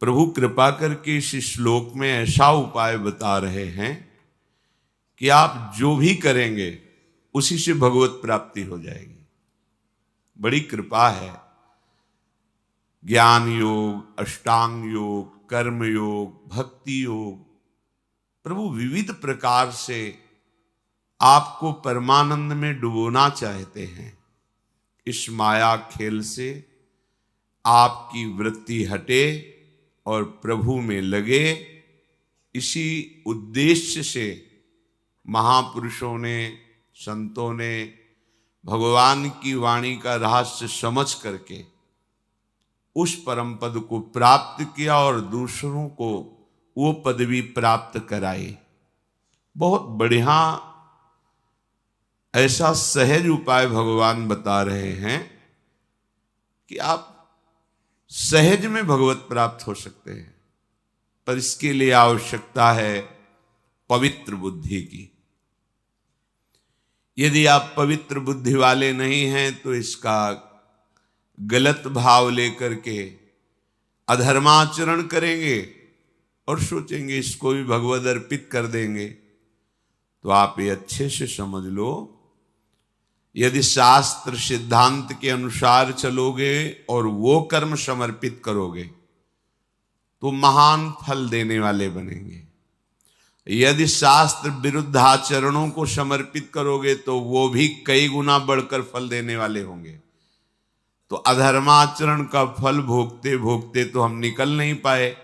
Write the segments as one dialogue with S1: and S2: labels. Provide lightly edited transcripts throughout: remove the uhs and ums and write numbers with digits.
S1: प्रभु कृपा करके इस श्लोक में ऐसा उपाय बता रहे हैं कि आप जो भी करेंगे उसी से भगवत प्राप्ति हो जाएगी। बड़ी कृपा है। ज्ञान योग, अष्टांग योग, कर्म योग, भक्ति योग, प्रभु विविध प्रकार से आपको परमानंद में डुबोना चाहते हैं। इस माया खेल से आपकी वृत्ति हटे और प्रभु में लगे, इसी उद्देश्य से महापुरुषों ने, संतों ने भगवान की वाणी का रहस्य समझ करके उस परम पद को प्राप्त किया और दूसरों को वो पदवी प्राप्त कराई। बहुत बढ़िया ऐसा सहज उपाय भगवान बता रहे हैं कि आप सहज में भगवत प्राप्त हो सकते हैं, पर इसके लिए आवश्यकता है पवित्र बुद्धि की। यदि आप पवित्र बुद्धि वाले नहीं हैं तो इसका गलत भाव लेकर के अधर्माचरण करेंगे और सोचेंगे इसको भी भगवद अर्पित कर देंगे। तो आप ये अच्छे से समझ लो, यदि शास्त्र सिद्धांत के अनुसार चलोगे और वो कर्म समर्पित करोगे तो महान फल देने वाले बनेंगे। यदि शास्त्र विरुद्ध आचरणों को समर्पित करोगे तो वो भी कई गुना बढ़कर फल देने वाले होंगे। तो अधर्माचरण का फल भोगते भोगते तो हम निकल नहीं पाए,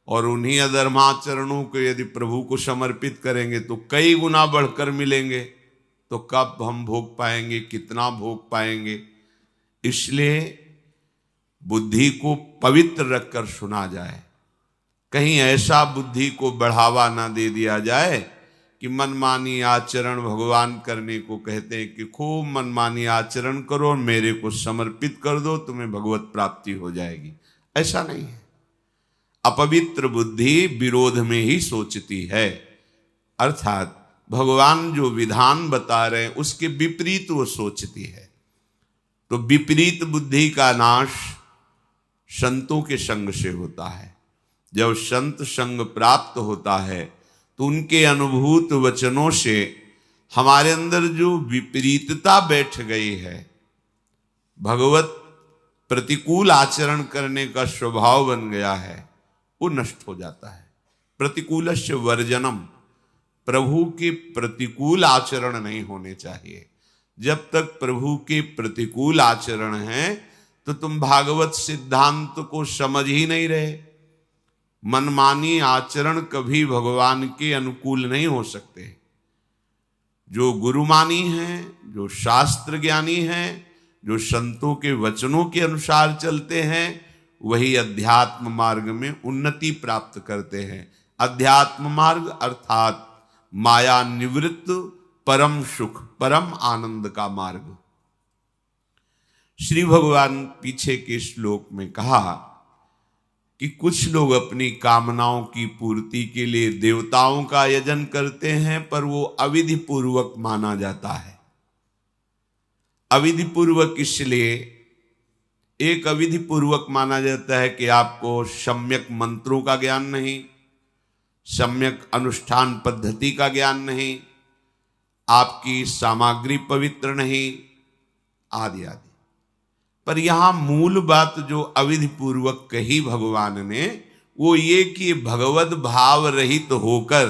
S1: और उन्हीं अधर्माचरणों को यदि प्रभु को समर्पित करेंगे तो कई गुना बढ़कर मिलेंगे। तो कब हम भोग पाएंगे, कितना भोग पाएंगे? इसलिए बुद्धि को पवित्र रखकर सुना जाए, कहीं ऐसा बुद्धि को बढ़ावा ना दे दिया जाए कि मनमानी आचरण भगवान करने को कहते हैं कि खूब मनमानी आचरण करो, मेरे को समर्पित कर दो, तुम्हें भगवत प्राप्ति हो जाएगी। ऐसा नहीं है। अपवित्र बुद्धि विरोध में ही सोचती है, अर्थात भगवान जो विधान बता रहे हैं उसके विपरीत वो सोचती है। तो विपरीत बुद्धि का नाश संतों के संग से होता है। जब संत संग प्राप्त होता है तो उनके अनुभूत वचनों से हमारे अंदर जो विपरीतता बैठ गई है, भगवत प्रतिकूल आचरण करने का स्वभाव बन गया है, वो नष्ट हो जाता है। प्रतिकूलस्य वर्जनम, प्रभु के प्रतिकूल आचरण नहीं होने चाहिए। जब तक प्रभु के प्रतिकूल आचरण हैं तो तुम भागवत सिद्धांत को समझ ही नहीं रहे। मनमानी आचरण कभी भगवान के अनुकूल नहीं हो सकते। जो गुरुमानी हैं, जो शास्त्र ज्ञानी हैं, जो संतों के वचनों के अनुसार चलते हैं, वही अध्यात्म मार्ग में उन्नति प्राप्त करते हैं। अध्यात्म मार्ग अर्थात माया निवृत्त परम सुख, परम आनंद का मार्ग। श्री भगवान पीछे के श्लोक में कहा कि कुछ लोग अपनी कामनाओं की पूर्ति के लिए देवताओं का यजन करते हैं, पर वो अविधि पूर्वक माना जाता है। अविधि पूर्वक इसलिए एक अविधि पूर्वक माना जाता है कि आपको सम्यक मंत्रों का ज्ञान नहीं, सम्यक अनुष्ठान पद्धति का ज्ञान नहीं, आपकी सामग्री पवित्र नहीं, आदि आदि। पर यहां मूल बात जो अविधि पूर्वक कही भगवान ने, वो ये कि भगवत भाव रहित होकर,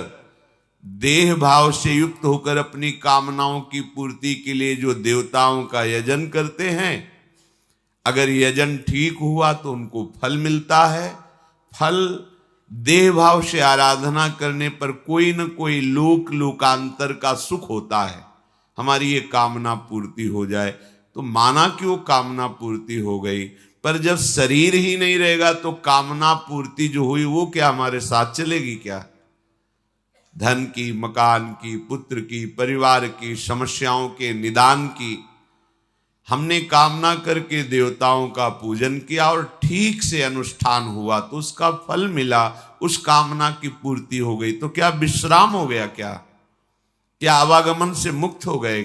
S1: देह भाव से युक्त होकर अपनी कामनाओं की पूर्ति के लिए जो देवताओं का यजन करते हैं, अगर यजन ठीक हुआ तो उनको फल मिलता है। फल देह भाव से आराधना करने पर कोई न कोई लोक लोकांतर का सुख होता है। हमारी ये कामना पूर्ति हो जाए तो माना कि वो कामना पूर्ति हो गई, पर जब शरीर ही नहीं रहेगा तो कामना पूर्ति जो हुई वो क्या हमारे साथ चलेगी क्या? धन की, मकान की, पुत्र की, परिवार की, समस्याओं के निदान की हमने कामना करके देवताओं का पूजन किया और ठीक से अनुष्ठान हुआ तो उसका फल मिला, उस कामना की पूर्ति हो गई, तो क्या विश्राम हो गया? क्या आवागमन से मुक्त हो गए?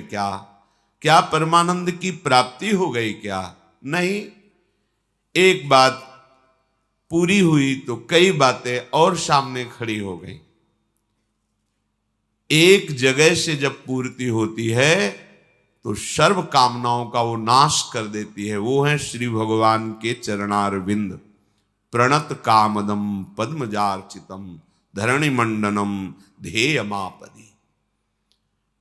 S1: क्या परमानंद की प्राप्ति हो गई? क्या नहीं। एक बात पूरी हुई तो कई बातें और सामने खड़ी हो गई। एक जगह से जब पूर्ति होती है तो सर्व कामनाओं का वो नाश कर देती है। वो है श्री भगवान के चरणारविंद। प्रणत कामदम पद्मजार्चितम धरणि मंडनम ध्येयमापदी।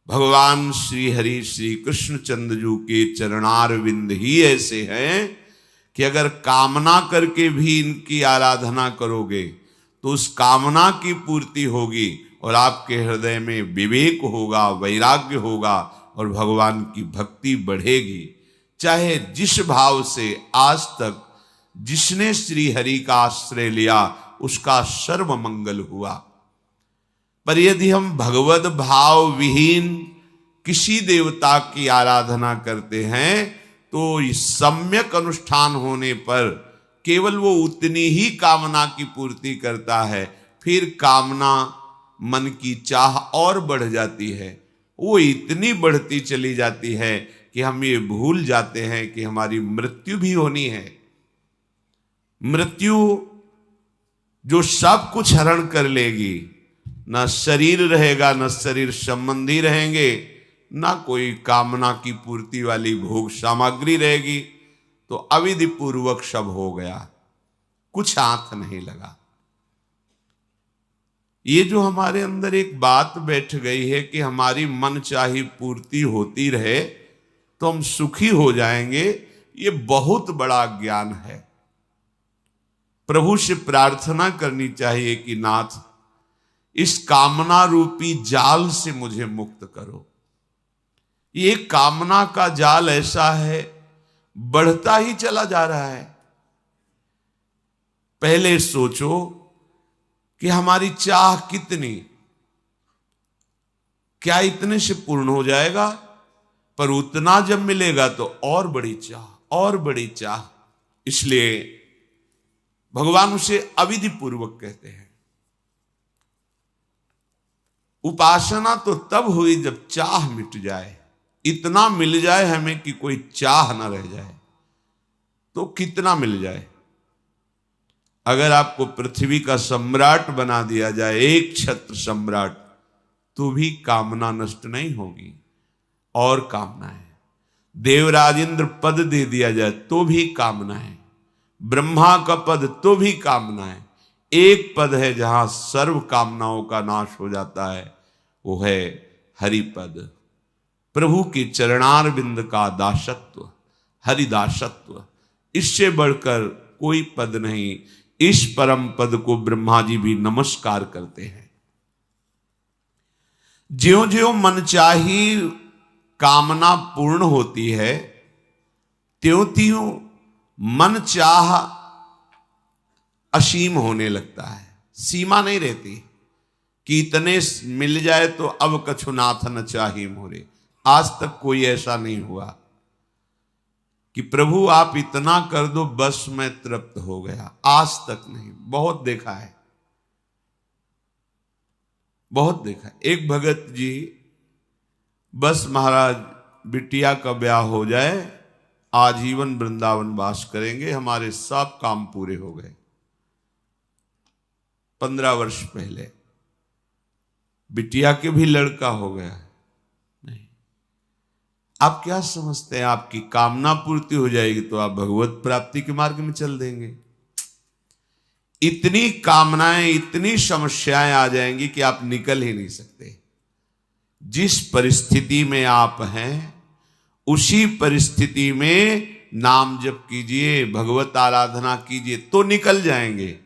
S1: भगवान श्री हरि श्री कृष्णचंद्र जी के चरणारविंद ही ऐसे हैं कि अगर कामना करके भी इनकी आराधना करोगे तो उस कामना की पूर्ति होगी और आपके हृदय में विवेक होगा, वैराग्य होगा और भगवान की भक्ति बढ़ेगी। चाहे जिस भाव से आज तक जिसने श्री हरि का आश्रय लिया उसका सर्व मंगल हुआ। पर यदि हम भगवत भाव विहीन किसी देवता की आराधना करते हैं तो सम्यक अनुष्ठान होने पर केवल वो उतनी ही कामना की पूर्ति करता है, फिर कामना मन की चाह और बढ़ जाती है। वो इतनी बढ़ती चली जाती है कि हम ये भूल जाते हैं कि हमारी मृत्यु भी होनी है। मृत्यु जो सब कुछ हरण कर लेगी, ना शरीर रहेगा, ना शरीर संबंधी रहेंगे, ना कोई कामना की पूर्ति वाली भोग सामग्री रहेगी, तो अविधि पूर्वक सब हो गया, कुछ हाथ नहीं लगा। ये जो हमारे अंदर एक बात बैठ गई है कि हमारी मन चाही पूर्ति होती रहे तो हम सुखी हो जाएंगे, ये बहुत बड़ा ज्ञान है। प्रभु से प्रार्थना करनी चाहिए कि नाथ इस कामना रूपी जाल से मुझे मुक्त करो। ये कामना का जाल ऐसा है, बढ़ता ही चला जा रहा है। पहले सोचो कि हमारी चाह कितनी, क्या इतने से पूर्ण हो जाएगा? पर उतना जब मिलेगा तो और बड़ी चाह, और बड़ी चाह। इसलिए भगवान उसे अविधि पूर्वक कहते हैं। उपासना तो तब हुई जब चाह मिट जाए, इतना मिल जाए हमें कि कोई चाह ना रह जाए। तो कितना मिल जाए? अगर आपको पृथ्वी का सम्राट बना दिया जाए, एक छत्र सम्राट, तो भी कामना नष्ट नहीं होगी। और कामना है, देवराज इंद्र पद दे दिया जाए तो भी कामना है, ब्रह्मा का पद तो भी कामना है। एक पद है जहां सर्व कामनाओं का नाश हो जाता है, वो है हरिपद, प्रभु के चरणारविंद का दासत्व, हरिदासत्व। इससे बढ़कर कोई पद नहीं। इस परम पद को ब्रह्मा जी भी नमस्कार करते हैं। ज्यों ज्यों मनचाही कामना पूर्ण होती है, त्यों त्यों मन चाह असीम होने लगता है। सीमा नहीं रहती कि इतने मिल जाए तो अब कछु नाथ न चाही मोरे। आज तक कोई ऐसा नहीं हुआ कि प्रभु आप इतना कर दो बस मैं तृप्त हो गया। आज तक नहीं। बहुत देखा है, बहुत देखा। एक भगत जी बस महाराज बिटिया का ब्याह हो जाए, आजीवन वृंदावन वास करेंगे, हमारे सब काम पूरे हो गए। 15 वर्ष पहले बिटिया के भी लड़का हो गया। नहीं, आप क्या समझते हैं आपकी कामना पूर्ति हो जाएगी तो आप भगवत प्राप्ति के मार्ग में चल देंगे? इतनी कामनाएं, इतनी समस्याएं आ जाएंगी कि आप निकल ही नहीं सकते। जिस परिस्थिति में आप हैं उसी परिस्थिति में नाम जप कीजिए, भगवत आराधना कीजिए तो निकल जाएंगे।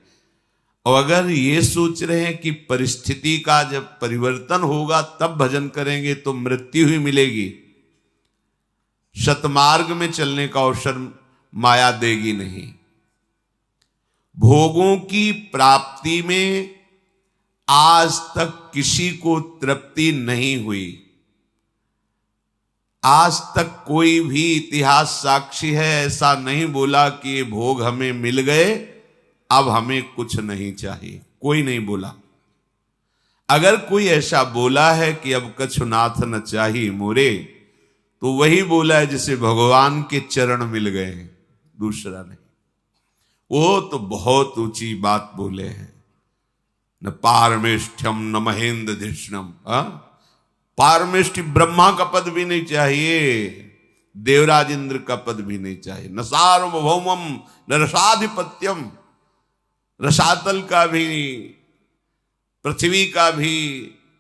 S1: और अगर ये सोच रहे हैं कि परिस्थिति का जब परिवर्तन होगा तब भजन करेंगे तो मृत्यु ही मिलेगी, सतमार्ग में चलने का अवसर माया देगी नहीं। भोगों की प्राप्ति में आज तक किसी को तृप्ति नहीं हुई। आज तक कोई भी इतिहास साक्षी है ऐसा नहीं बोला कि ये भोग हमें मिल गए अब हमें कुछ नहीं चाहिए। कोई नहीं बोला। अगर कोई ऐसा बोला है कि अब कछु नाथ न चाहिए मोरे, तो वही बोला है जिसे भगवान के चरण मिल गए हैं, दूसरा नहीं। वो तो बहुत ऊंची बात बोले हैं। न पारमेष्ठ्यम न महेंद्र धिष्णम। पारमेष्ठि ब्रह्मा का पद भी नहीं चाहिए, देवराज इंद्र का पद भी नहीं चाहिए, न सार्वभौमम न रसाधिपत्यम, रसातल का भी पृथ्वी का भी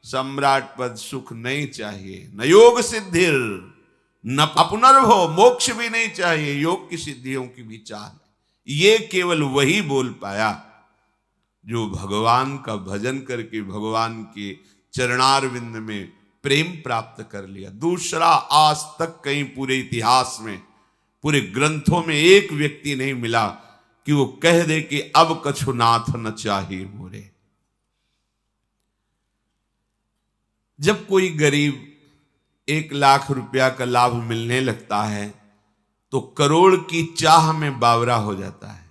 S1: सम्राट पद सुख नहीं चाहिए, न योग सिद्धिर न पुनर्भव, मोक्ष भी नहीं चाहिए, योग की सिद्धियों की भी चाह। ये केवल वही बोल पाया जो भगवान का भजन करके भगवान के चरणारविंद में प्रेम प्राप्त कर लिया। दूसरा आज तक कहीं पूरे इतिहास में, पूरे ग्रंथों में एक व्यक्ति नहीं मिला कि वो कह दे कि अब कछु नाथ न चाहिए मोरे। जब कोई गरीब 1 लाख रुपया का लाभ मिलने लगता है तो करोड़ की चाह में बावरा हो जाता है।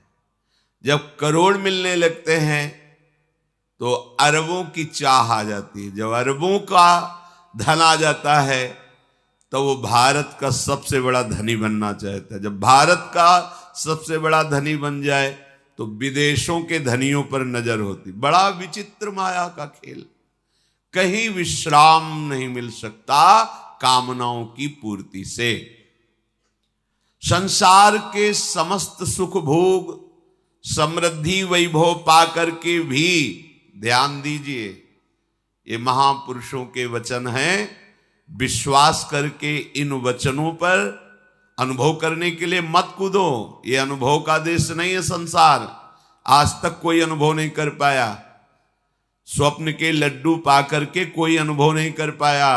S1: जब करोड़ मिलने लगते हैं तो अरबों की चाह आ जाती है। जब अरबों का धन आ जाता है तो वो भारत का सबसे बड़ा धनी बनना चाहता है। जब भारत का सबसे बड़ा धनी बन जाए तो विदेशों के धनियों पर नजर होती। बड़ा विचित्र माया का खेल। कहीं विश्राम नहीं मिल सकता कामनाओं की पूर्ति से। संसार के समस्त सुख भोग समृद्धि वैभव पाकर के भी, ध्यान दीजिए ये महापुरुषों के वचन हैं, विश्वास करके इन वचनों पर अनुभव करने के लिए मत कूदो। ये अनुभव का देश नहीं है संसार। आज तक कोई अनुभव नहीं कर पाया। स्वप्न के लड्डू पा करके कोई अनुभव नहीं कर पाया।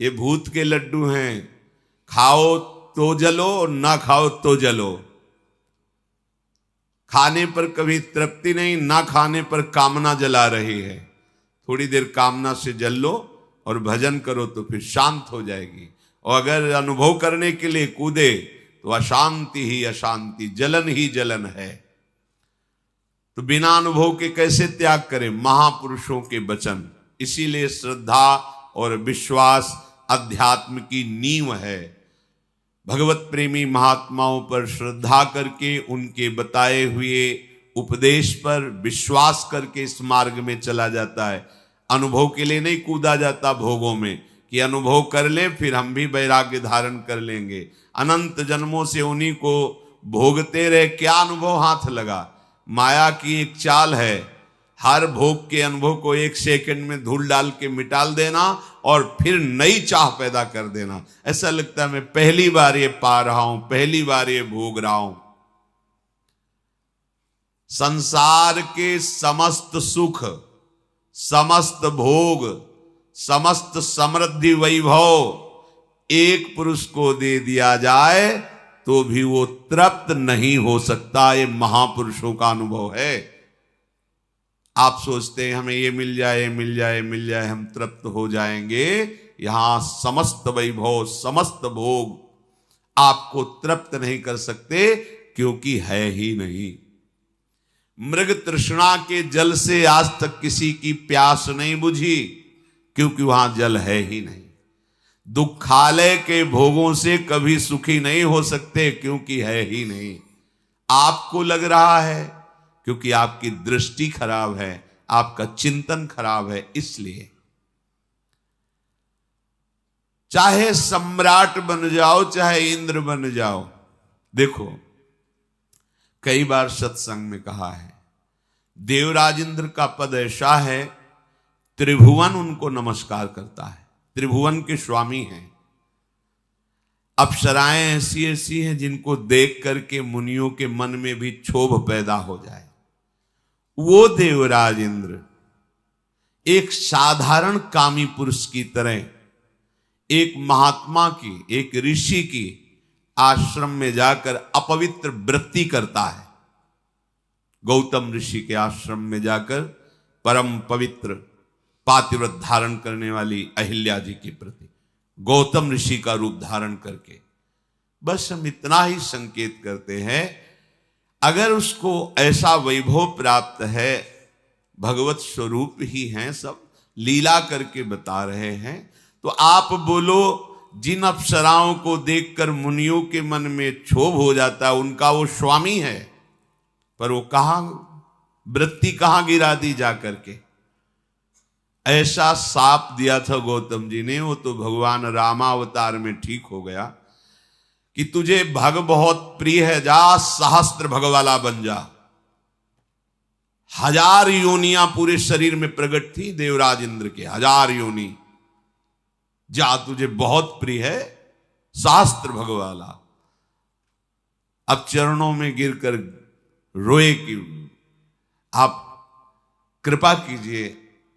S1: ये भूत के लड्डू हैं, खाओ तो जलो और ना खाओ तो जलो। खाने पर कभी तृप्ति नहीं, ना खाने पर कामना जला रही है। थोड़ी देर कामना से जल लो और भजन करो तो फिर शांत हो जाएगी। और अगर अनुभव करने के लिए कूदे तो अशांति ही अशांति, जलन ही जलन है। तो बिना अनुभव के कैसे त्याग करें? महापुरुषों के वचन। इसीलिए श्रद्धा और विश्वास अध्यात्म की नींव है। भगवत प्रेमी महात्माओं पर श्रद्धा करके उनके बताए हुए उपदेश पर विश्वास करके इस मार्ग में चला जाता है। अनुभव के लिए नहीं कूदा जाता भोगों में कि अनुभव कर ले फिर हम भी वैराग्य धारण कर लेंगे। अनंत जन्मों से उन्हीं को भोगते रहे, क्या अनुभव हाथ लगा? माया की एक चाल है, हर भोग के अनुभव को 1 सेकंड में धूल डाल के मिटाल देना और फिर नई चाह पैदा कर देना। ऐसा लगता है मैं पहली बार ये पा रहा हूं, पहली बार ये भोग रहा हूं। संसार के समस्त सुख, समस्त भोग, समस्त समृद्धि वैभव एक पुरुष को दे दिया जाए तो भी वो तृप्त नहीं हो सकता। ये महापुरुषों का अनुभव है। आप सोचते हैं हमें ये मिल जाए, ये मिल जाए, मिल जाए, हम तृप्त हो जाएंगे। यहां समस्त वैभव, समस्त भोग आपको तृप्त नहीं कर सकते क्योंकि है ही नहीं। मृग तृष्णा के जल से आज तक किसी की प्यास नहीं बुझी क्योंकि वहां जल है ही नहीं। दुखालय के भोगों से कभी सुखी नहीं हो सकते क्योंकि है ही नहीं। आपको लग रहा है क्योंकि आपकी दृष्टि खराब है, आपका चिंतन खराब है। इसलिए चाहे सम्राट बन जाओ, चाहे इंद्र बन जाओ। देखो कई बार सत्संग में कहा है, देवराज इंद्र का पद ऐसा है, त्रिभुवन उनको नमस्कार करता है। त्रिभुवन के स्वामी हैं। अप्सराएं ऐसी ऐसी हैं जिनको देख करके मुनियों के मन में भी क्षोभ पैदा हो जाए। वो देवराज इंद्र एक साधारण कामी पुरुष की तरह एक महात्मा की, एक ऋषि की आश्रम में जाकर अपवित्र वृत्ति करता है। गौतम ऋषि के आश्रम में जाकर परम पवित्र पातिव्रत धारण करने वाली अहिल्या जी के प्रति गौतम ऋषि का रूप धारण करके, बस हम इतना ही संकेत करते हैं। अगर उसको ऐसा वैभव प्राप्त है, भगवत स्वरूप ही हैं, सब लीला करके बता रहे हैं, तो आप बोलो जिन अप्सराओं को देखकर मुनियों के मन में क्षोभ हो जाता है, उनका वो स्वामी है। पर वो कहां वृत्ति कहां गिरा दी जा करके। ऐसा साप दिया था गौतम जी ने, वो तो भगवान रामावतार में ठीक हो गया कि तुझे भग बहुत प्रिय है, जा सहस्त्र भग वाला बन जा। 1000 योनियां पूरे शरीर में प्रकट थी देवराज इंद्र के, 1000 योनि, जा तुझे बहुत प्रिय है सहस्त्र भग वाला। अब चरणों में गिरकर रोए कि आप कृपा कीजिए,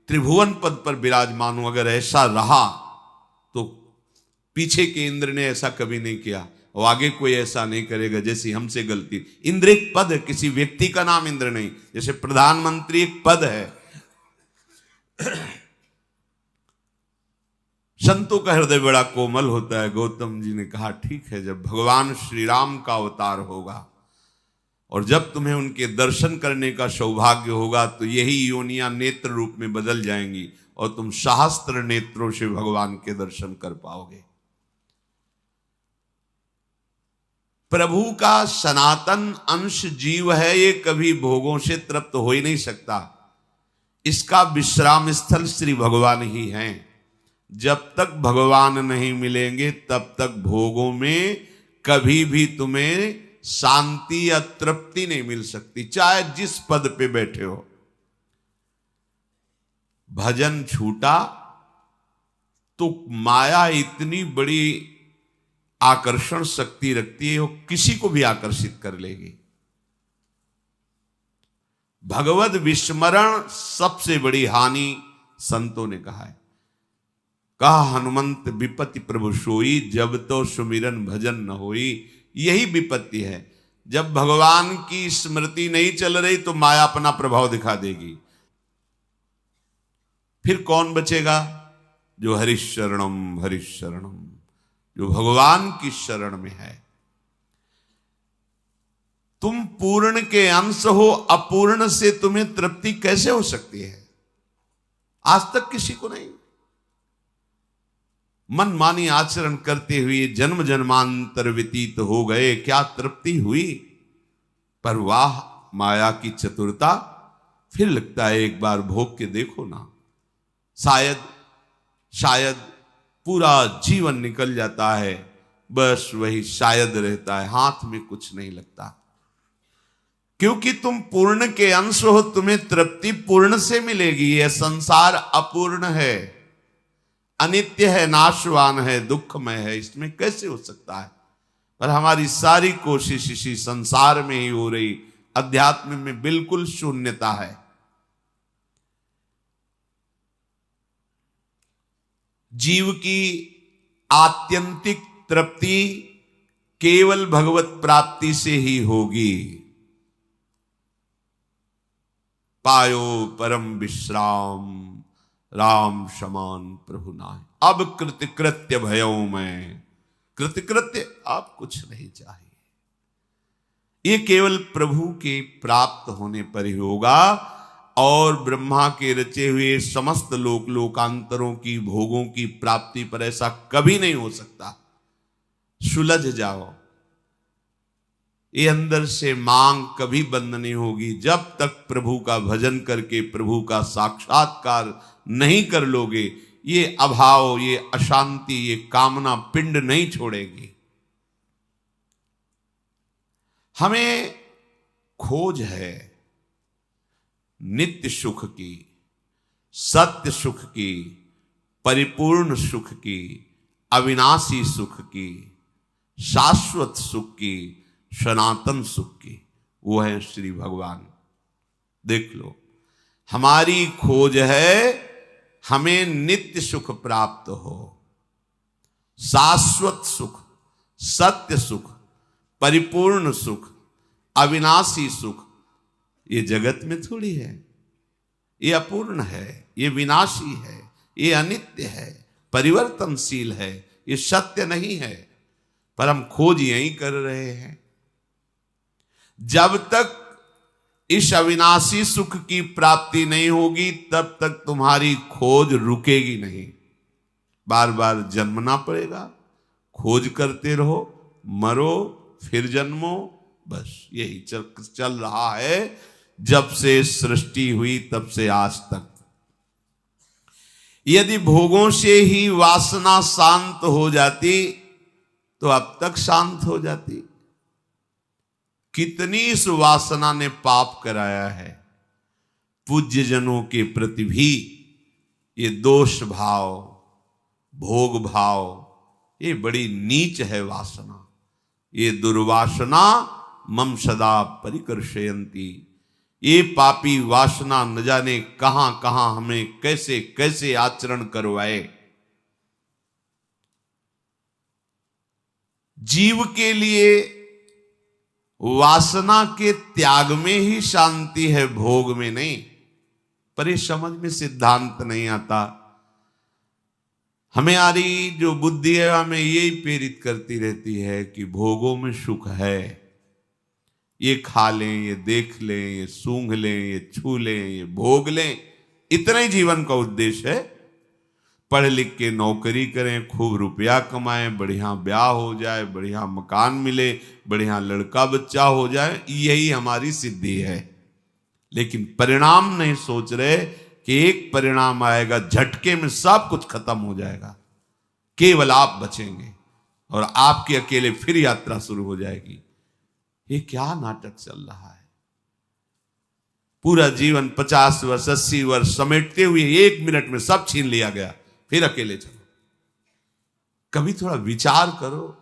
S1: त्रिभुवन पद पर विराजमान हूं, अगर ऐसा रहा तो पीछे के इंद्र ने ऐसा कभी नहीं किया और आगे कोई ऐसा नहीं करेगा जैसी हमसे गलती। इंद्र एक पद है, किसी व्यक्ति का नाम इंद्र नहीं, जैसे प्रधानमंत्री एक पद है। संतों का हृदय बड़ा कोमल होता है। गौतम जी ने कहा ठीक है, जब भगवान श्री राम का अवतार होगा और जब तुम्हें उनके दर्शन करने का सौभाग्य होगा तो यही योनियां नेत्र रूप में बदल जाएंगी और तुम सहस्त्र नेत्रों से भगवान के दर्शन कर पाओगे। प्रभु का सनातन अंश जीव है, ये कभी भोगों से तृप्त हो ही नहीं सकता। इसका विश्राम स्थल श्री भगवान ही हैं। जब तक भगवान नहीं मिलेंगे तब तक भोगों में कभी भी तुम्हें शांति या तृप्ति नहीं मिल सकती, चाहे जिस पद पे बैठे हो। भजन छूटा तो माया इतनी बड़ी आकर्षण शक्ति रखती है, वो किसी को भी आकर्षित कर लेगी। भगवद विस्मरण सबसे बड़ी हानि संतों ने कहा है। कहा हनुमंत विपत्ति प्रभु सोई, जब तो सुमिरन भजन न होई। यही विपत्ति है, जब भगवान की स्मृति नहीं चल रही तो माया अपना प्रभाव दिखा देगी। फिर कौन बचेगा? जो हरिशरणम हरिशरणम, जो भगवान की शरण में है। तुम पूर्ण के अंश हो, अपूर्ण से तुम्हें तृप्ति कैसे हो सकती है? आज तक किसी को नहीं। मनमानी आचरण करते हुए जन्म जन्मांतर व्यतीत हो गए, क्या तृप्ति हुई? पर वाह माया की चतुरता, फिर लगता है एक बार भोग के देखो ना। शायद पूरा जीवन निकल जाता है, बस वही शायद रहता है, हाथ में कुछ नहीं लगता। क्योंकि तुम पूर्ण के अंश हो, तुम्हें तृप्ति पूर्ण से मिलेगी। यह संसार अपूर्ण है, अनित्य है, नाशवान है, दुखमय है, इसमें कैसे हो सकता है? पर हमारी सारी कोशिश इसी संसार में ही हो रही। अध्यात्म में बिल्कुल शून्यता है। जीव की आत्यंतिक तृप्ति केवल भगवत प्राप्ति से ही होगी। पायो परम विश्राम, राम समान प्रभु नाय। अब कृतकृत्य भयो मैं, कृतकृत्य आप कुछ नहीं चाहिए। ये केवल प्रभु के प्राप्त होने पर ही होगा। और ब्रह्मा के रचे हुए समस्त लोकांतरों की भोगों की प्राप्ति पर ऐसा कभी नहीं हो सकता। सुलझ जाओ, ये अंदर से मांग कभी बंद नहीं होगी। जब तक प्रभु का भजन करके प्रभु का साक्षात्कार नहीं कर लोगे, ये अभाव, ये अशांति, ये कामना पिंड नहीं छोड़ेगी। हमें खोज है नित्य सुख की, सत्य सुख की, परिपूर्ण सुख की, अविनाशी सुख की, शाश्वत सुख की, सनातन सुख की। वो है श्री भगवान। देख लो, हमारी खोज है हमें नित्य सुख प्राप्त हो, शाश्वत सुख, सत्य सुख, परिपूर्ण सुख, अविनाशी सुख। ये जगत में थोड़ी है, ये अपूर्ण है, ये विनाशी है, ये अनित्य है, परिवर्तनशील है, ये सत्य नहीं है। पर हम खोज यही कर रहे हैं। जब तक इस अविनाशी सुख की प्राप्ति नहीं होगी तब तक तुम्हारी खोज रुकेगी नहीं। बार बार जन्मना पड़ेगा, खोज करते रहो, मरो, फिर जन्मो, बस यही चल रहा है जब से सृष्टि हुई तब से आज तक। यदि भोगों से ही वासना शांत हो जाती तो अब तक शांत हो जाती। कितनी इस वासना ने पाप कराया है। पूज्य जनों के प्रति भी ये दोष भाव, भोग भाव, ये बड़ी नीच है वासना। ये दुर्वासना मम सदा परिकर्षयन्ति। ये पापी वासना न जाने कहां कहां हमें कैसे कैसे आचरण करवाए। जीव के लिए वासना के त्याग में ही शांति है, भोग में नहीं। पर ये समझ में सिद्धांत नहीं आता। हमारी जो बुद्धि है हमें यही प्रेरित करती रहती है कि भोगों में सुख है, ये खा लें, ये देख लें, ये सूंघ लें, ये छू लें, ये भोग लें, इतना ही जीवन का उद्देश्य है। पढ़ लिख के नौकरी करें, खूब रुपया कमाएं, बढ़िया ब्याह हो जाए, बढ़िया मकान मिले, बढ़िया लड़का बच्चा हो जाए, यही हमारी सिद्धि है। लेकिन परिणाम नहीं सोच रहे कि एक परिणाम आएगा, झटके में सब कुछ खत्म हो जाएगा, केवल आप बचेंगे और आपकी अकेले फिर यात्रा शुरू हो जाएगी। ये क्या नाटक चल रहा है। पूरा जीवन 50 वर्ष 80 वर्ष समेटते हुए 1 मिनट में सब छीन लिया गया, फिर अकेले चलो। कभी थोड़ा विचार करो।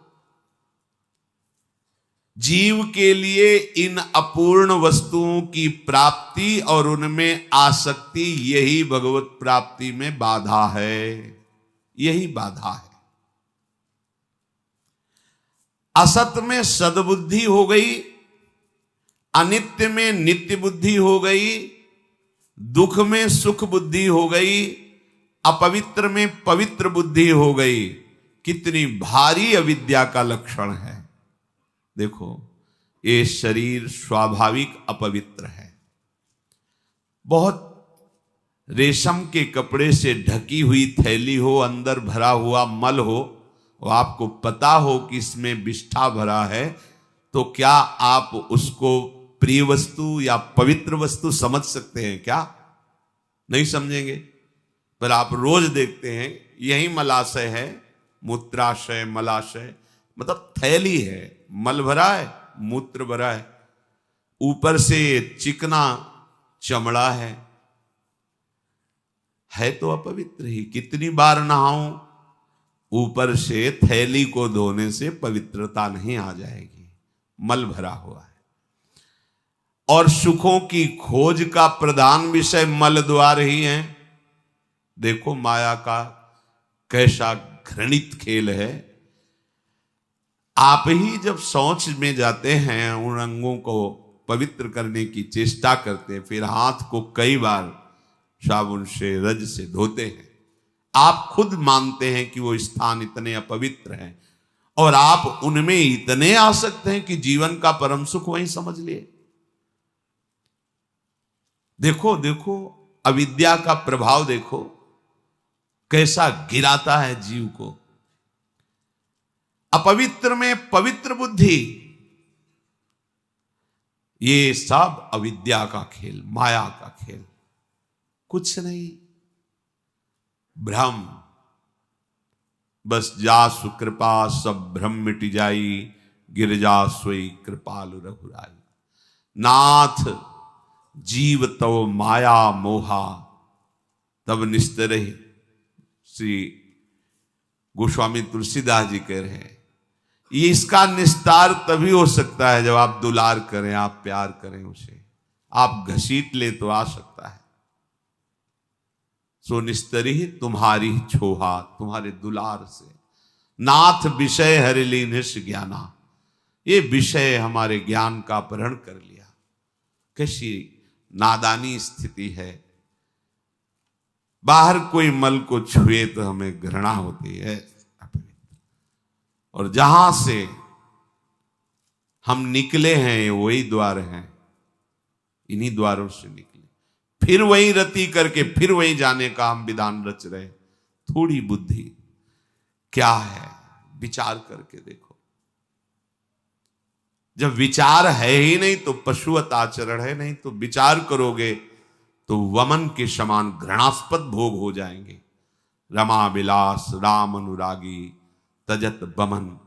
S1: जीव के लिए इन अपूर्ण वस्तुओं की प्राप्ति और उनमें आसक्ति, यही भगवत प्राप्ति में बाधा है, यही बाधा है। असत में सद्बुद्धि हो गई, अनित्य में नित्य बुद्धि हो गई, दुख में सुख बुद्धि हो गई, अपवित्र में पवित्र बुद्धि हो गई। कितनी भारी अविद्या का लक्षण है। देखो, ये शरीर स्वाभाविक अपवित्र है। बहुत रेशम के कपड़े से ढकी हुई थैली हो, अंदर भरा हुआ मल हो, और आपको पता हो कि इसमें विष्ठा भरा है, तो क्या आप उसको प्रिय वस्तु या पवित्र वस्तु समझ सकते हैं क्या? नहीं समझेंगे। पर आप रोज देखते हैं यही मलाशय है, मूत्राशय, मलाशय, मतलब थैली है, मल भरा है, मूत्र भरा है, ऊपर से चिकना चमड़ा है तो अपवित्र ही। कितनी बार नहाऊं, ऊपर से थैली को धोने से पवित्रता नहीं आ जाएगी, मल भरा हुआ है। और सुखों की खोज का प्रधान विषय मल द्वार ही है। देखो माया का कैसा घृणित खेल है। आप ही जब शौच में जाते हैं, उन अंगों को पवित्र करने की चेष्टा करते हैं, फिर हाथ को कई बार साबुन से, रज से धोते हैं। आप खुद मानते हैं कि वो स्थान इतने अपवित्र हैं, और आप उनमें इतने आसक्त हैं कि जीवन का परम सुख वहीं समझ लिए। देखो देखो, अविद्या का प्रभाव देखो कैसा गिराता है जीव को। अपवित्र में पवित्र बुद्धि, ये सब अविद्या का खेल, माया का खेल, कुछ नहीं, भ्रम। बस जासु कृपा सब भ्रम मिट जाई, गिरजा सोई कृपालु रघुराई। नाथ जीव तव माया मोहा, तब निस्तरहि। श्री गोस्वामी तुलसीदास जी कह रहे हैं, ये इसका निस्तार तभी हो सकता है जब आप दुलार करें, आप प्यार करें उसे, आप घसीट ले तो आ सकता है। सो निस्तरी तुम्हारी छोहा, तुम्हारे दुलार से। नाथ विषय हरिली निश ज्ञाना, ये विषय हमारे ज्ञान का अपहरण कर लिया। कैसी नादानी स्थिति है। बाहर कोई मल को छुए तो हमें घृणा होती है, और जहां से हम निकले हैं वही द्वार हैं, इन्हीं द्वारों से निकले, फिर वही रति करके फिर वही जाने का हम विधान रच रहे। थोड़ी बुद्धि क्या है, विचार करके देखो। जब विचार है ही नहीं तो पशुवत आचरण है नहीं, तो विचार करोगे तो वमन के समान घृणास्पद भोग हो जाएंगे। रमा विलास राम अनुरागी तजत बमन,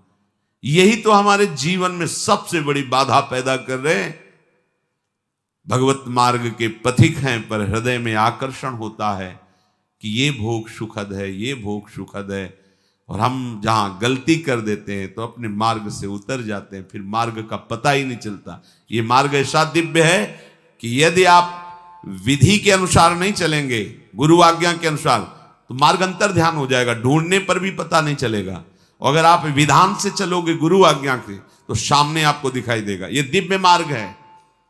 S1: यही तो हमारे जीवन में सबसे बड़ी बाधा पैदा कर रहे हैं। भगवत मार्ग के पथिक हैं, पर हृदय में आकर्षण होता है कि ये भोग सुखद है, ये भोग सुखद है, और हम जहां गलती कर देते हैं तो अपने मार्ग से उतर जाते हैं, फिर मार्ग का पता ही नहीं चलता। ये मार्ग ऐसा दिव्य है कि यदि आप विधि के अनुसार नहीं चलेंगे, गुरु आज्ञा के अनुसार, तो मार्ग अंतर ध्यान हो जाएगा, ढूंढने पर भी पता नहीं चलेगा। अगर आप विधान से चलोगे गुरु आज्ञा के, तो सामने आपको दिखाई देगा। ये दिव्य मार्ग है,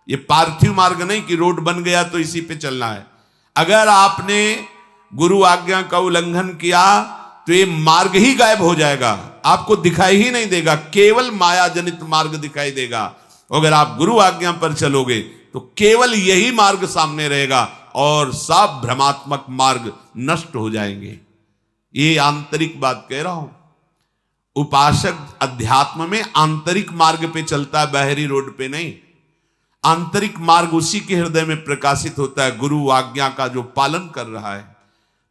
S1: ये पार्थिव मार्ग नहीं कि रोड बन गया तो इसी पे चलना है। अगर आपने गुरु आज्ञा का उल्लंघन किया तो ये मार्ग ही गायब हो जाएगा, आपको दिखाई ही नहीं देगा, केवल माया जनित मार्ग दिखाई देगा। अगर आप गुरु आज्ञा पर चलोगे तो केवल यही मार्ग सामने रहेगा और सब भ्रमात्मक मार्ग नष्ट हो जाएंगे। ये आंतरिक बात कह रहा हूं। उपासक अध्यात्म में आंतरिक मार्ग पे चलता है, बाहरी रोड पे नहीं। आंतरिक मार्ग उसी के हृदय में प्रकाशित होता है, गुरु आज्ञा का जो पालन कर रहा है,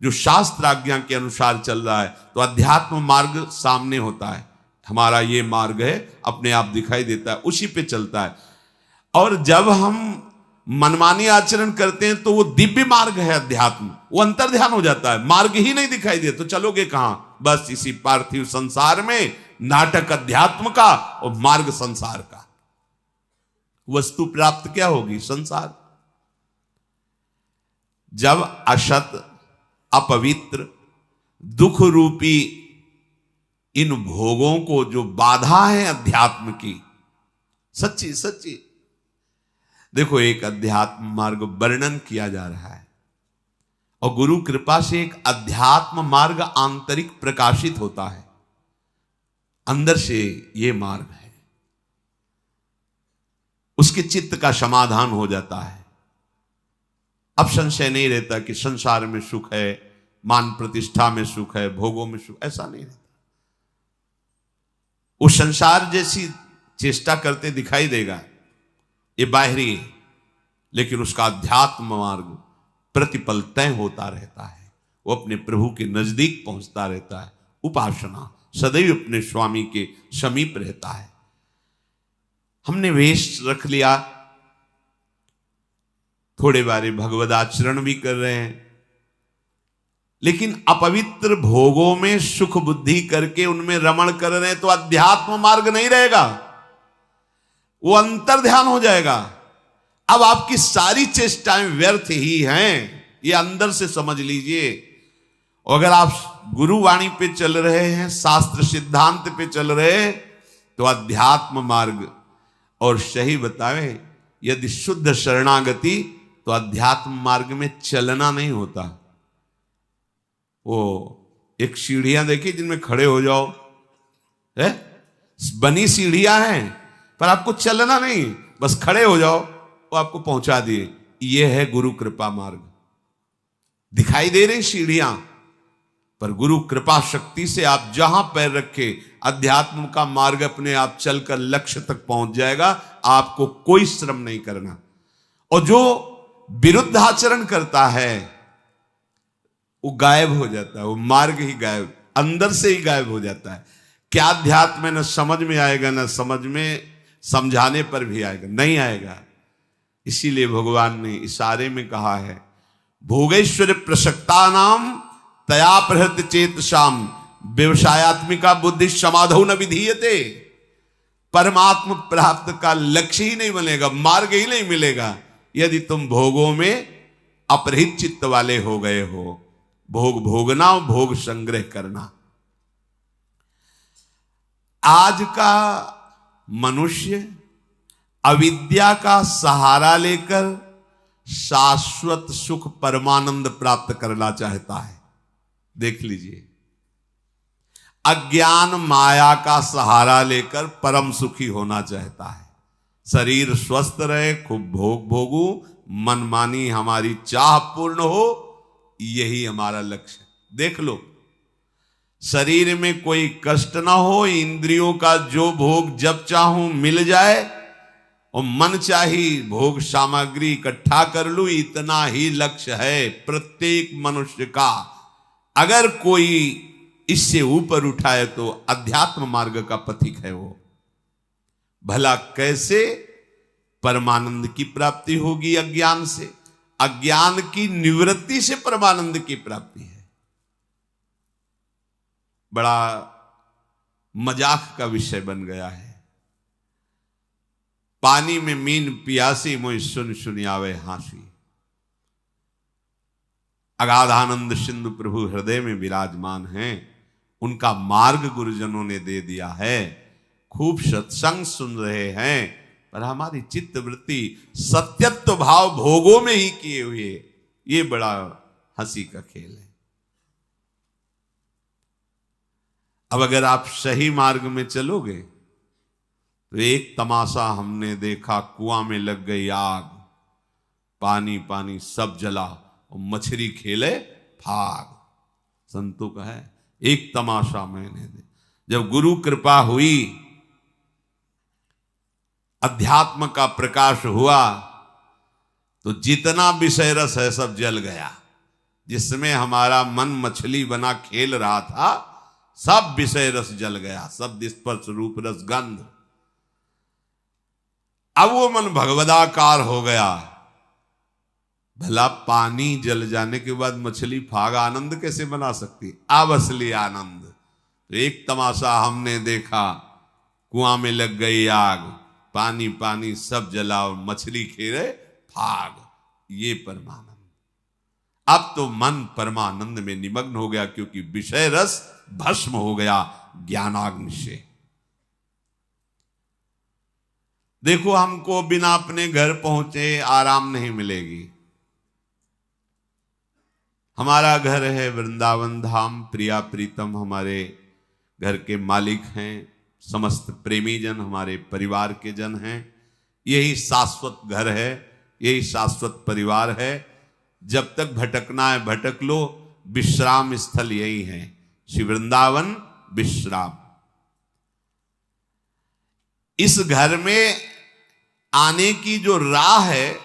S1: जो शास्त्र आज्ञा के अनुसार चल रहा है, तो अध्यात्म मार्ग सामने होता है। हमारा ये मार्ग है, अपने आप दिखाई देता है, उसी पे चलता है। और जब हम मनमानी आचरण करते हैं तो वो दिव्य मार्ग है अध्यात्म, वो अंतर ध्यान हो जाता है, मार्ग ही नहीं दिखाई दे तो चलोगे कहां? बस इसी पार्थिव संसार में नाटक अध्यात्म का और मार्ग संसार का। वस्तु प्राप्त क्या होगी? संसार। जब असत अपवित्र दुख रूपी इन भोगों को जो बाधा है अध्यात्म की, सच्ची सच्ची देखो, एक अध्यात्म मार्ग वर्णन किया जा रहा है और गुरु कृपा से एक अध्यात्म मार्ग आंतरिक प्रकाशित होता है, अंदर से ये मार्ग है, उसके चित्त का समाधान हो जाता है। अब संशय नहीं रहता कि संसार में सुख है, मान प्रतिष्ठा में सुख है, भोगों में सुख, ऐसा नहीं रहता। वो संसार जैसी चेष्टा करते दिखाई देगा, ये बाहरी है, लेकिन उसका अध्यात्म मार्ग प्रतिपल तय होता रहता है, वो अपने प्रभु के नजदीक पहुंचता रहता है। उपासना सदैव अपने स्वामी के समीप रहता है। हमने वेश रख लिया, थोड़े बारे भगवद आचरण भी कर रहे हैं, लेकिन अपवित्र भोगों में सुख बुद्धि करके उनमें रमण कर रहे हैं, तो अध्यात्म मार्ग नहीं रहेगा, वो अंतर ध्यान हो जाएगा। अब आपकी सारी चेष्टाएं व्यर्थ ही हैं, ये अंदर से समझ लीजिए। अगर आप गुरुवाणी पे चल रहे हैं, शास्त्र सिद्धांत पे चल रहे हैं, तो अध्यात्म मार्ग। और सही बतावे, यदि शुद्ध शरणागति, तो अध्यात्म मार्ग में चलना नहीं होता। वो एक सीढ़ियां देखी जिनमें खड़े हो जाओ, है बनी सीढ़ियां हैं, पर आपको चलना नहीं, बस खड़े हो जाओ, वो आपको पहुंचा दिए। ये है गुरु कृपा मार्ग। दिखाई दे रही सीढ़ियां, पर गुरु कृपा शक्ति से आप जहां पैर रखे, अध्यात्म का मार्ग अपने आप चलकर लक्ष्य तक पहुंच जाएगा, आपको कोई श्रम नहीं करना। और जो विरुद्ध आचरण करता है वो गायब हो जाता है, वो मार्ग ही गायब, अंदर से ही गायब हो जाता है। क्या अध्यात्म में न समझ में आएगा, न समझ में समझाने पर भी आएगा, नहीं आएगा। इसीलिए भगवान ने इशारे में कहा है, भोगेश्वर प्रसक्ता नाम तया प्रहृत चेत शाम व्यवसायत्मिका बुद्धि समाधौ न विधीयते। परमात्म प्राप्त का लक्ष्य ही नहीं बनेगा, मार्ग ही नहीं मिलेगा, यदि तुम भोगों में अपरिहित चित्त वाले हो गए हो। भोग भोगना, भोग संग्रह करना। आज का मनुष्य अविद्या का सहारा लेकर शाश्वत सुख परमानंद प्राप्त करना चाहता है। देख लीजिए, अज्ञान माया का सहारा लेकर परम सुखी होना चाहता है। शरीर स्वस्थ रहे, खूब भोग भोगू, मनमानी हमारी चाह पूर्ण हो, यही हमारा लक्ष्य। देख लो, शरीर में कोई कष्ट ना हो, इंद्रियों का जो भोग जब चाहूं मिल जाए, और मन चाही भोग सामग्री इकट्ठा कर लूं, इतना ही लक्ष्य है प्रत्येक मनुष्य का। अगर कोई इससे ऊपर उठाए तो अध्यात्म मार्ग का पथिक है वो। भला कैसे परमानंद की प्राप्ति होगी अज्ञान से? अज्ञान की निवृत्ति से परमानंद की प्राप्ति है। बड़ा मजाक का विषय बन गया है। पानी में मीन पियासी, मोहि सुन सुन आवे हासी। अगाधानंद सिंधु प्रभु हृदय में विराजमान हैं, उनका मार्ग गुरुजनों ने दे दिया है। खूब सत्संग सुन रहे हैं, पर हमारी चित्त वृत्ति सत्यत्व भाव भोगों में ही किए हुए, ये बड़ा हंसी का खेल है। अब अगर आप सही मार्ग में चलोगे तो एक तमाशा हमने देखा, कुआं में लग गई आग, पानी पानी सब जला और मछली खेले भाग। संतों का है एक तमाशा मैंने दे। जब गुरु कृपा हुई, अध्यात्म का प्रकाश हुआ, तो जितना विषय रस है सब जल गया। जिसमें हमारा मन मछली बना खेल रहा था, सब विषय रस जल गया। शब्द स्पर्श रूप रस गंध। अब वो मन भगवदाकार हो गया। भला पानी जल जाने के बाद मछली फाग आनंद कैसे बना सकती? अब असली आनंद। तो एक तमाशा हमने देखा, कुआं में लग गई आग, पानी पानी सब जला और मछली खेले फाग। ये परमानंद। अब तो मन परमानंद में निमग्न हो गया, क्योंकि विषय रस भस्म हो गया ज्ञानाग्नि से। देखो, हमको बिना अपने घर पहुंचे आराम नहीं मिलेगी। हमारा घर है वृंदावन धाम, प्रिया प्रीतम हमारे घर के मालिक हैं, समस्त प्रेमी जन हमारे परिवार के जन हैं। यही शाश्वत घर है, यही शाश्वत परिवार है। जब तक भटकना है भटक लो, विश्राम स्थल यही है, श्री वृंदावन विश्राम। इस घर में आने की जो राह है,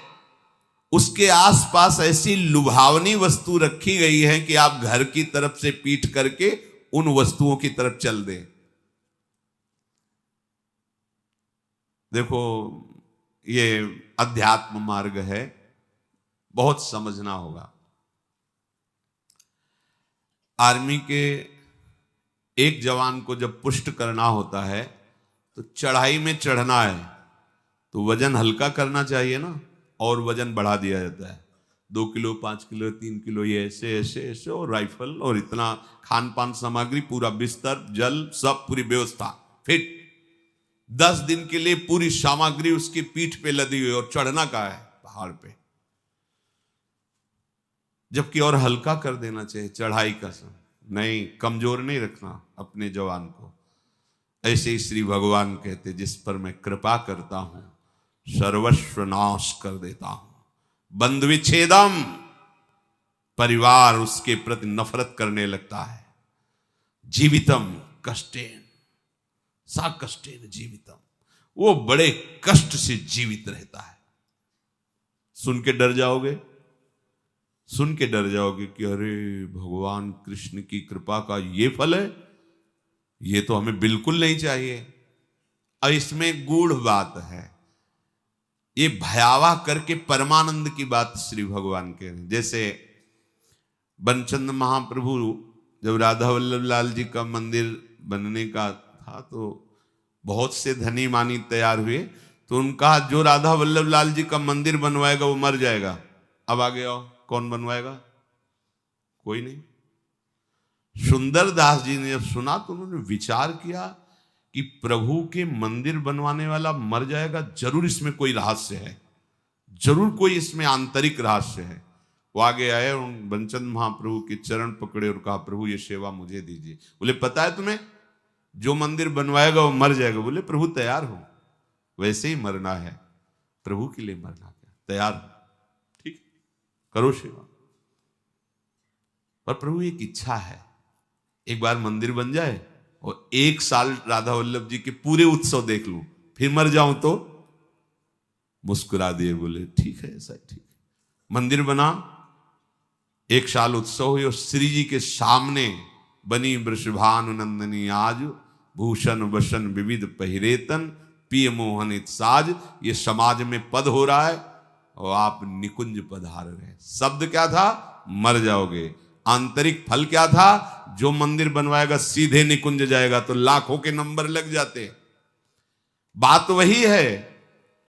S1: उसके आसपास ऐसी लुभावनी वस्तु रखी गई है कि आप घर की तरफ से पीठ करके उन वस्तुओं की तरफ चल दें। देखो, ये अध्यात्म मार्ग है, बहुत समझना होगा। आर्मी के एक जवान को जब पुष्ट करना होता है, तो चढ़ाई में चढ़ना है तो वजन हल्का करना चाहिए ना, और वजन बढ़ा दिया जाता है। 2 किलो 5 किलो 3 किलो, ये ऐसे ऐसे ऐसे, और राइफल और इतना खान पान सामग्री, पूरा बिस्तर, जल, सब पूरी व्यवस्था फिट। 10 दिन के लिए पूरी सामग्री उसकी पीठ पे लदी हुई, और चढ़ना का है पहाड़ पे। जबकि और हल्का कर देना चाहिए चढ़ाई का समय। नहीं, कमजोर नहीं रखना अपने जवान को। ऐसे ही श्री भगवान कहते, जिस पर मैं कृपा करता हूं सर्वस्व नाश कर देता हूं। बंधु विच्छेदम, परिवार उसके प्रति नफरत करने लगता है। जीवितम कष्टेन सा कष्टेन जीवितम, वो बड़े कष्ट से जीवित रहता है। सुन के डर जाओगे, सुन के डर जाओगे कि अरे भगवान कृष्ण की कृपा का ये फल है, ये तो हमें बिल्कुल नहीं चाहिए। और इसमें गूढ़ बात है, ये भयावह करके परमानंद की बात श्री भगवान कह रहे हैं। जैसे बनचंद महाप्रभु जब राधा वल्लभ लाल जी का मंदिर बनने का था, तो बहुत से धनी मानी तैयार हुए, तो उनका जो राधा वल्लभ लाल जी का मंदिर बनवाएगा वो मर जाएगा। अब आगे आओ, कौन बनवाएगा? कोई नहीं। सुंदर दास जी ने जब सुना तो उन्होंने विचार किया कि प्रभु के मंदिर बनवाने वाला मर जाएगा, जरूर इसमें कोई रहस्य है, जरूर कोई इसमें आंतरिक रहस्य है। वो आगे आए और बनचंद महाप्रभु के चरण पकड़े और कहा, प्रभु ये सेवा मुझे दीजिए। बोले, पता है तुम्हें, जो मंदिर बनवाएगा वो मर जाएगा। बोले, प्रभु तैयार हो, वैसे ही मरना है, प्रभु के लिए मरना क्या, तैयार हो, ठीक, करो सेवा। पर प्रभु एक इच्छा है, एक बार मंदिर बन जाए और 1 साल राधा वल्लभ जी के पूरे उत्सव देख लूं, फिर मर जाऊं तो मुस्कुरा दिए, बोले ठीक है, ऐसा ठीक है। मंदिर बना, 1 साल उत्सव हुए और श्री जी के सामने बनी वृषभानु नंदनी आज, भूषण वसन विविध पहिरेतन, पिय मोहनित साज। ये समाज में पद हो रहा है और आप निकुंज पधार रहे। शब्द क्या था? मर जाओगे। आंतरिक फल क्या था? जो मंदिर बनवाएगा सीधे निकुंज जाएगा, तो लाखों के नंबर लग जाते। बात वही है।